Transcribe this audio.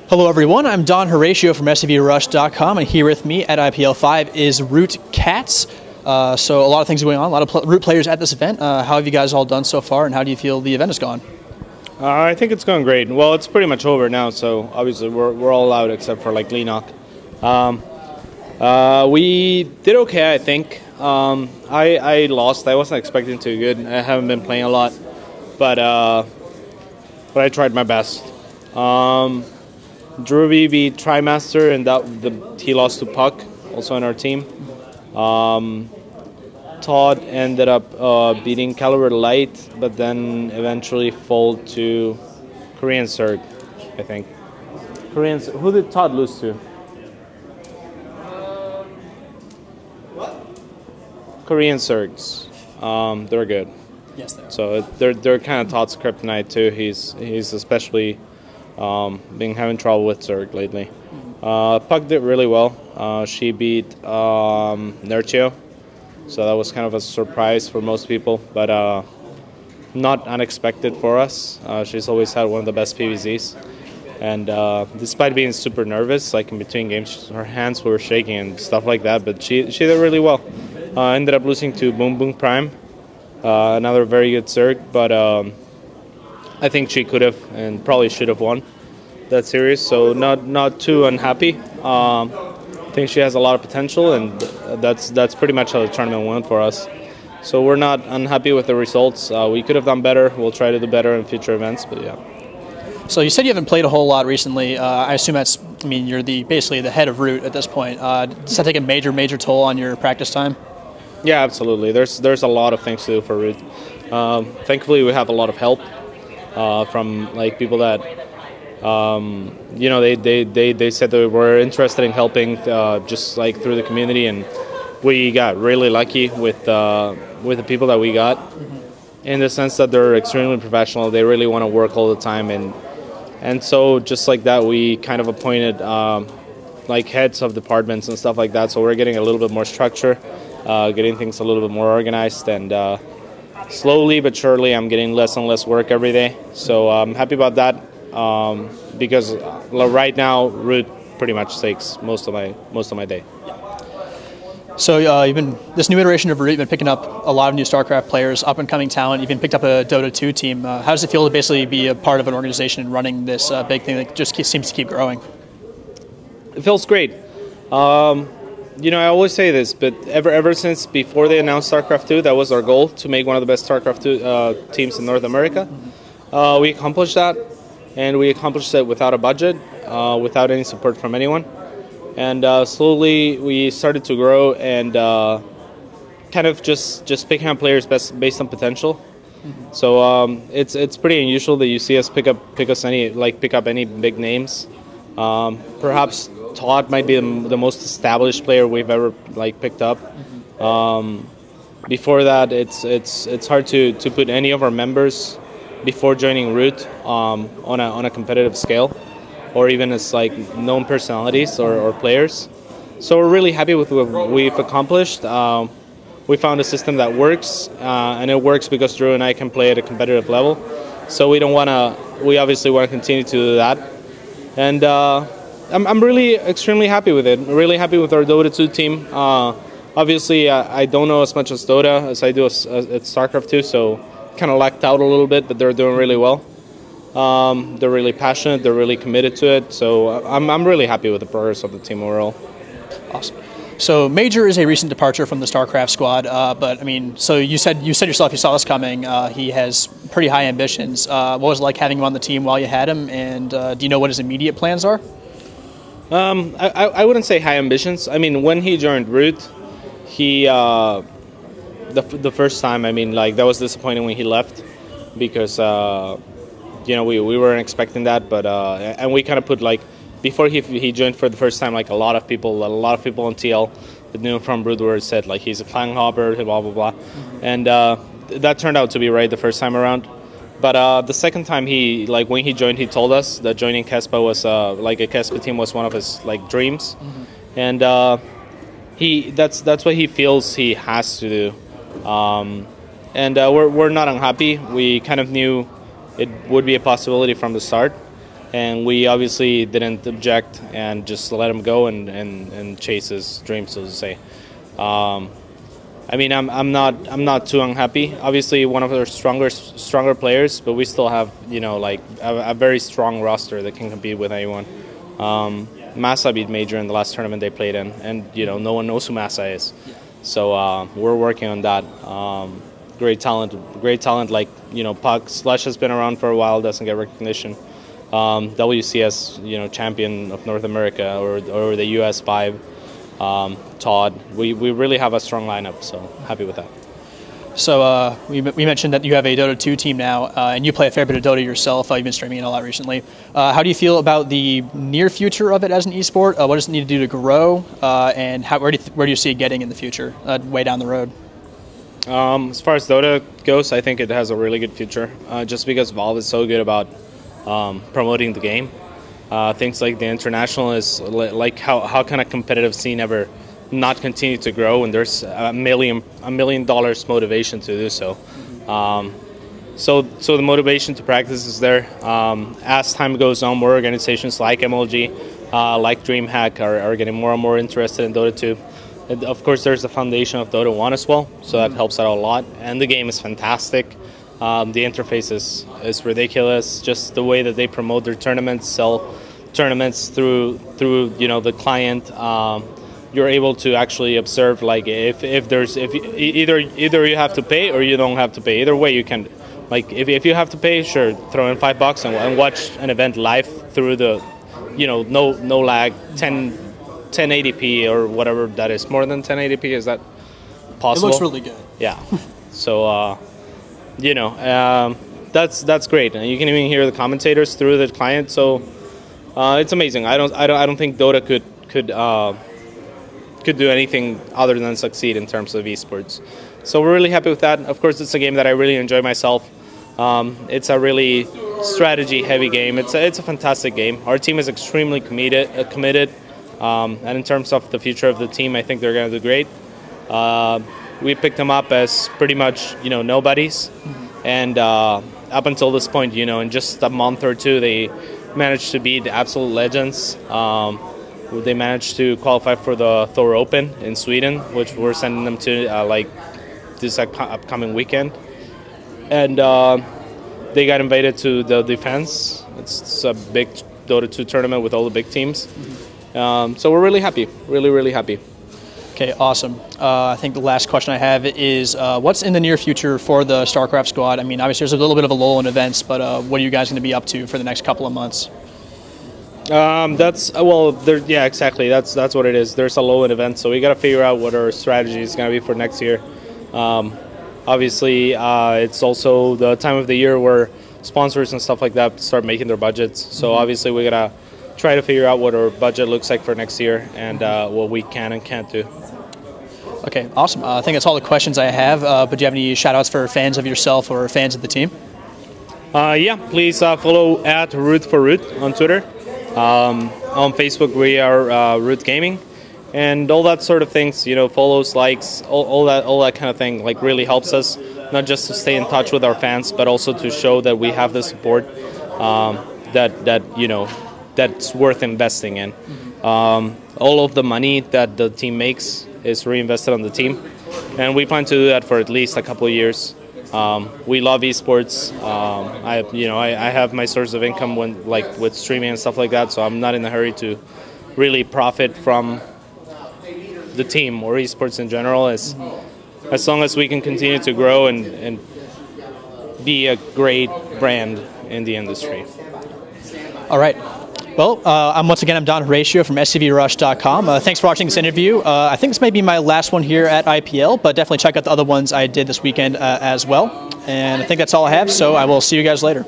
Hello everyone, I'm Don Horatio from SCVRush.com, and here with me at IPL5 is Root Catz. So a lot of things going on, a lot of Root players at this event. How have you guys all done so far, and how do you feel the event has gone? I think it's going great. Well, it's pretty much over now, so obviously we're all out except for like Leenock. We did okay, I think. I lost. I wasn't expecting to do good. I haven't been playing a lot, but I tried my best. Druby beat Trimaster, and he lost to Puck, also on our team. Todd ended up beating Caliber Light, but then eventually folded to Korean Surg, I think. Who did Todd lose to? Korean Surgs. They're good. Yes, they are. So they're kind of Todd's kryptonite too. He's especially been having trouble with Zerg lately. Puck did really well. She beat Nerchio, so that was kind of a surprise for most people, but not unexpected for us. She's always had one of the best PVZs, and despite being super nervous, like in between games, her hands were shaking and stuff like that, but she did really well. Ended up losing to Boom Boom Prime, another very good Zerg, but I think she could have and probably should have won that series, so not too unhappy. I think she has a lot of potential, and that's pretty much how the tournament went for us. So we're not unhappy with the results. We could have done better. We'll try to do better in future events, but yeah. So you said you haven't played a whole lot recently. I assume you're basically the head of Root at this point. Does that take a major toll on your practice time? Yeah, absolutely. There's a lot of things to do for Root. Thankfully, we have a lot of help from like people that they said they were interested in helping just like through the community, and we got really lucky with the people that we got, in the sense that they're extremely professional. They really want to work all the time, and so just like that, we kind of appointed like heads of departments and stuff like that. So we're getting a little bit more structure, getting things a little bit more organized, and slowly but surely, I'm getting less and less work every day. So I'm happy about that. Because right now Root pretty much takes most of my day. So this new iteration of Root, you've been picking up a lot of new StarCraft players, up and coming talent. You've been picked up a Dota 2 team. How does it feel to basically be a part of an organization and running this big thing that just seems to keep growing? It feels great. I always say this, but ever since before they announced StarCraft 2, that was our goal, to make one of the best StarCraft 2 teams in North America. We accomplished that. And we accomplished it without a budget, without any support from anyone. And slowly we started to grow and kind of just picking up players based on potential. So it's pretty unusual that you see us pick up any big names. Perhaps Todd might be the most established player we've ever picked up. Before that, it's hard to put any of our members before joining Root on a competitive scale, or even as known personalities or players. So we're really happy with what we've accomplished. We found a system that works, and it works because Drew and I can play at a competitive level. So we obviously want to continue to do that. And I'm really extremely happy with it. I'm really happy with our Dota 2 team. Obviously, I don't know as much as Dota as I do at StarCraft 2, so kind of lacked out a little bit, but they're doing really well. They're really passionate. They're really committed to it. So I'm really happy with the progress of the team overall. Awesome. So Major is a recent departure from the StarCraft squad, but I mean, so you said yourself you saw this coming. He has pretty high ambitions. What was it like having him on the team while you had him? And do you know what his immediate plans are? I wouldn't say high ambitions. I mean, when he joined Root, he the first time, that was disappointing when he left, because we weren't expecting that, but and we kind of put before he joined for the first time, a lot of people on TL that knew him from Root said he's a clan hopper, blah blah blah, and that turned out to be right the first time around. But the second time when he joined, he told us that joining Kespa was a Kespa team was one of his dreams, and that's what he feels he has to do. And we're not unhappy. We kind of knew it would be a possibility from the start. and we obviously didn't object and just let him go and chase his dream, so to say. I mean, I'm not too unhappy. Obviously, one of our stronger players, but we still have, you know, like a very strong roster that can compete with anyone. Massa beat Major in the last tournament they played in, and you know, no one knows who Massa is. So we're working on that. Great talent. Like, you know, Puck Slush has been around for a while, doesn't get recognition. WCS, you know, champion of North America, or the US5. Todd. We really have a strong lineup, so happy with that. So we mentioned that you have a Dota 2 team now, and you play a fair bit of Dota yourself. You've been streaming it a lot recently. How do you feel about the near future of it as an esport? What does it need to do to grow, and where do you see it getting in the future, way down the road? As far as Dota goes, I think it has a really good future, just because Valve is so good about promoting the game. Things like the international is like how can a competitive scene ever not continue to grow when there's $1 million motivation to do so. So the motivation to practice is there. As time goes on, more organizations like MLG, like DreamHack are getting more and more interested in Dota 2. And of course, there's the foundation of Dota 1 as well, so that helps out a lot. And the game is fantastic. The interface is ridiculous. Just the way that they promote their tournaments, sell tournaments through you know, the client. You're able to actually observe, like, if either you have to pay or you don't have to pay. Either way, you can, like, if you have to pay, sure, throw in $5 and watch an event live through the, you know, no lag, 1080p or whatever that is. More than 1080p, is that possible? It looks really good. Yeah. So you know, that's great, and you can even hear the commentators through the client. So it's amazing. I don't think Dota could do anything other than succeed in terms of esports. So we're really happy with that. Of course, it's a game that I really enjoy myself. It's a really strategy-heavy game. It's a fantastic game. Our team is extremely committed. And in terms of the future of the team, I think they're going to do great. We picked them up as pretty much, you know, nobodies. And up until this point, you know, in just a month or two, they managed to beat absolute legends. They managed to qualify for the Thor Open in Sweden, which we're sending them to like this upcoming weekend. And they got invited to the Defense. It's a big Dota 2 tournament with all the big teams. So we're really happy, really happy. Okay, awesome. I think the last question I have is, what's in the near future for the StarCraft squad? I mean, obviously there's a little bit of a lull in events, but what are you guys going to be up to for the next couple of months? Yeah, exactly. That's what it is. There's a lull in events, so we got to figure out what our strategy is going to be for next year. Obviously, it's also the time of the year where sponsors and stuff like that start making their budgets. So obviously, we got to try to figure out what our budget looks like for next year and what we can and can't do. Okay, awesome. I think that's all the questions I have. But do you have any shout-outs for fans of yourself or fans of the team? Yeah, please follow at Root4Root on Twitter. On Facebook, we are Root Gaming, and all that sort of things. You know, follows, likes, all that kind of thing. Like, really helps us not just to stay in touch with our fans, but also to show that we have the support that you know, that's worth investing in. All of the money that the team makes is reinvested on the team, and we plan to do that for at least a couple of years. We love esports. I have my source of income with streaming and stuff like that, so I'm not in a hurry to really profit from the team or esports in general. As long as we can continue to grow and be a great brand in the industry. All right. Well, I'm Don Horatio from SCVRush.com. Thanks for watching this interview. I think this may be my last one here at IPL, but definitely check out the other ones I did this weekend as well. And I think that's all I have, so I will see you guys later.